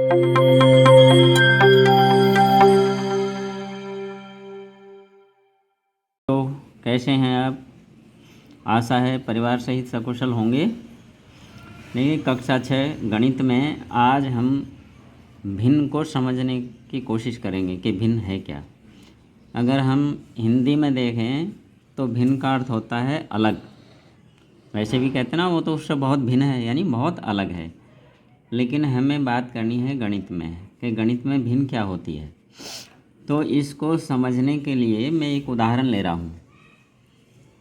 तो कैसे हैं आप? आशा है परिवार सहित सकुशल होंगे। देखिए, कक्षा 6 गणित में आज हम भिन्न को समझने की कोशिश करेंगे कि भिन्न है क्या। अगर हम हिंदी में देखें तो भिन्न का अर्थ होता है अलग। वैसे भी कहते हैं ना, वो तो उससे बहुत भिन्न है, यानी बहुत अलग है। लेकिन हमें बात करनी है गणित में कि गणित में भिन्न क्या होती है। तो इसको समझने के लिए मैं एक उदाहरण ले रहा हूँ।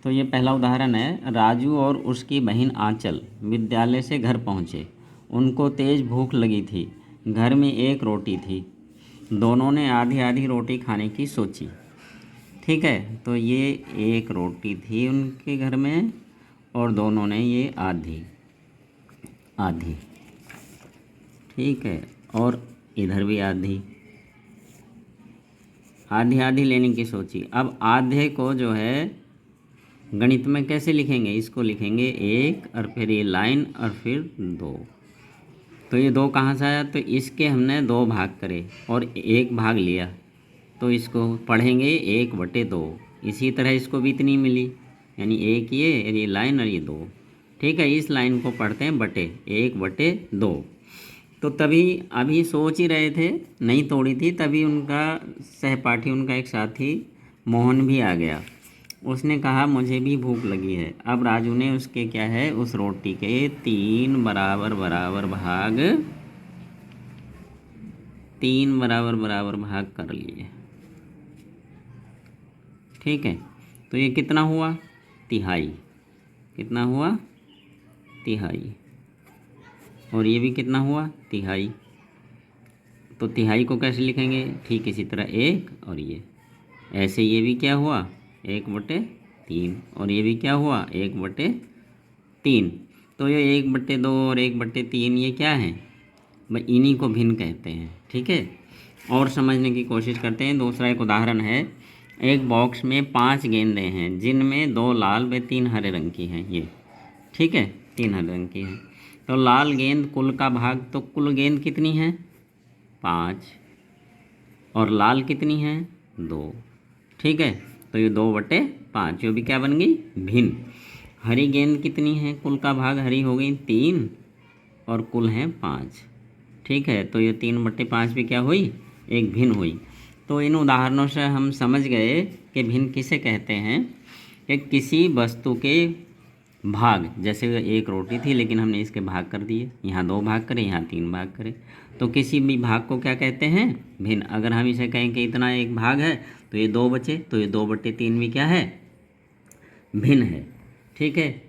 तो ये पहला उदाहरण है, राजू और उसकी बहन आंचल विद्यालय से घर पहुँचे। उनको तेज़ भूख लगी थी। घर में एक रोटी थी। दोनों ने आधी आधी रोटी खाने की सोची। ठीक है, तो ये एक रोटी थी उनके घर में और दोनों ने ये आधी आधी, ठीक है, और इधर भी आधी आधी आधी लेने की सोची। अब आधे को जो है गणित में कैसे लिखेंगे? इसको लिखेंगे एक और फिर ये लाइन और फिर दो। तो ये दो कहाँ से आया? तो इसके हमने दो भाग करे और एक भाग लिया, तो इसको पढ़ेंगे 1/2। इसी तरह इसको भी इतनी मिली, यानी एक ये लाइन और ये दो। ठीक है, इस लाइन को पढ़ते हैं बटे 1/2। तो तभी अभी सोच ही रहे थे, नहीं तोड़ी थी, तभी उनका सहपाठी, उनका एक साथी मोहन भी आ गया। उसने कहा मुझे भी भूख लगी है। अब राजू ने उसके क्या है, उस रोटी के 3 बराबर बराबर भाग कर लिए। ठीक है, तो ये कितना हुआ? तिहाई। कितना हुआ? तिहाई। और ये भी कितना हुआ? तिहाई। तो तिहाई को कैसे लिखेंगे? ठीक इसी तरह एक और ये ऐसे, ये भी क्या हुआ? 1/3। और ये भी क्या हुआ? 1/3। तो ये 1/2 और 1/3 ये क्या है भाई? इन्हीं को भिन्न कहते हैं। ठीक है, और समझने की कोशिश करते हैं। दूसरा एक उदाहरण है, एक बॉक्स में 5 गेंदें हैं जिनमें 2 लाल व 3 हरे रंग की हैं। ये ठीक है, 3 हरे रंग की हैं। तो लाल गेंद कुल का भाग, तो कुल गेंद कितनी है? 5। और लाल कितनी है? 2। ठीक है, तो ये 2/5, ये भी क्या बन गई? भिन्न। हरी गेंद कितनी है? कुल का भाग हरी हो गई 3 और कुल है 5। ठीक है, तो ये 3/5 भी क्या हुई? एक भिन्न हुई। तो इन उदाहरणों से हम समझ गए कि भिन्न किसे कहते हैं कि किसी वस्तु के भाग, जैसे एक रोटी थी लेकिन हमने इसके भाग कर दिए, यहाँ 2 भाग करे, यहाँ 3 भाग करे, तो किसी भी भाग को क्या कहते हैं? भिन्न। अगर हम इसे कहें कि इतना एक भाग है तो ये 2 बचे, तो ये 2/3 भी क्या है? भिन्न है। ठीक है,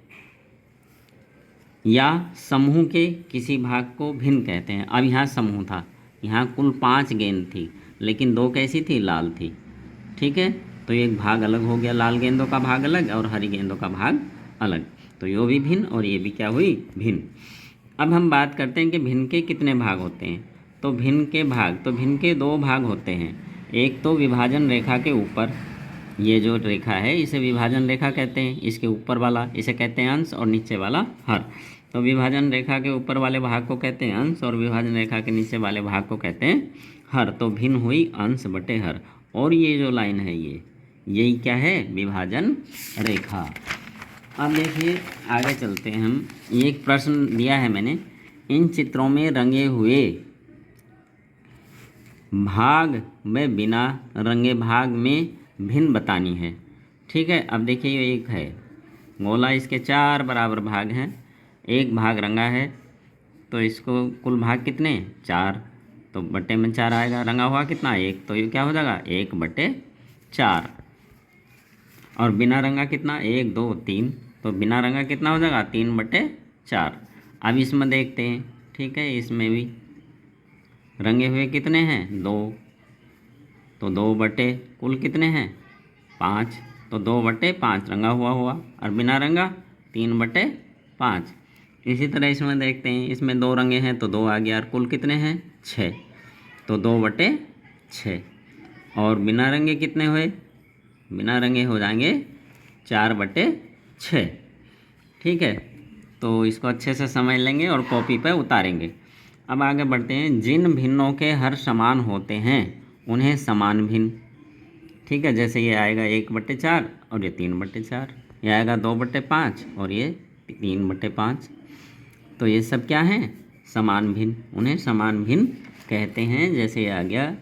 या समूह के किसी भाग को भिन्न कहते हैं। अब यहाँ समूह था, यहाँ कुल 5 गेंद थी लेकिन 2 कैसी थी? लाल थी। ठीक है, तो एक भाग अलग हो गया, लाल गेंदों का भाग अलग और हरी गेंदों का भाग अलग, तो ये भी भिन्न और ये भी क्या हुई? भिन्न। अब हम बात करते हैं कि भिन्न के कितने भाग होते हैं। तो भिन्न के भाग, तो भिन्न के 2 भाग होते हैं। एक तो विभाजन रेखा के ऊपर, ये जो रेखा है इसे विभाजन रेखा कहते हैं। इसके ऊपर वाला इसे कहते हैं अंश और नीचे वाला हर। तो विभाजन रेखा के ऊपर वाले भाग को कहते हैं अंश और विभाजन रेखा के नीचे वाले भाग को कहते हैं हर। तो भिन्न हुई अंश बटे हर। और ये जो लाइन है यही क्या है? विभाजन रेखा। अब देखिए आगे चलते हैं हम। ये एक प्रश्न दिया है मैंने, इन चित्रों में रंगे हुए भाग में बिना रंगे भाग में भिन्न बतानी है। ठीक है, अब देखिए ये एक है गोला, इसके 4 बराबर भाग हैं, एक भाग रंगा है, तो इसको कुल भाग कितने? 4, तो बट्टे में 4 आएगा। रंगा हुआ कितना? 1, तो ये क्या हो जाएगा? 1/4। और बिना रंगा कितना? 1 2 3, तो बिना रंगा कितना हो जाएगा? 3/4। अब इसमें देखते हैं। ठीक है, इसमें भी रंगे हुए कितने हैं? 2, तो 2 बटे कुल कितने हैं? 5, तो 2/5 रंगा हुआ और बिना रंगा 3/5। इसी तरह इसमें देखते हैं, इसमें 2 रंगे हैं तो 2 आ गया और कुल कितने हैं? 6, तो 2/6। और बिना रंगे कितने हुए? बिना रंगे हो जाएंगे 4/6। ठीक है, तो इसको अच्छे से समझ लेंगे और कॉपी पे उतारेंगे। अब आगे बढ़ते हैं। जिन भिन्नों के हर समान होते हैं उन्हें समान भिन्न। ठीक है, जैसे ये आएगा 1/4 और ये 3/4, ये आएगा 2/5 और ये 3/5। तो ये सब क्या हैं? समान भिन्न। उन्हें समान भिन्न कहते हैं। जैसे ये आ गया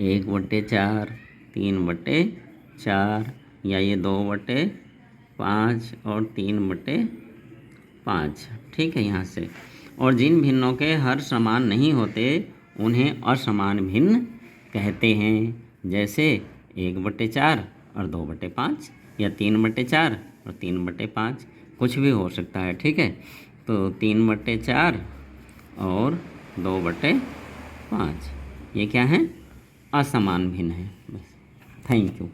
1/4, 3/4, या ये 2/5 और 3/5। ठीक है, यहाँ से। और जिन भिन्नों के हर समान नहीं होते उन्हें असमान भिन्न कहते हैं। जैसे 1/4 और 2/5, या 3/4 और 3/5, कुछ भी हो सकता है। ठीक है, तो 3/4 और 2/5 ये क्या है? असमान भिन्न है। बस, थैंक यू।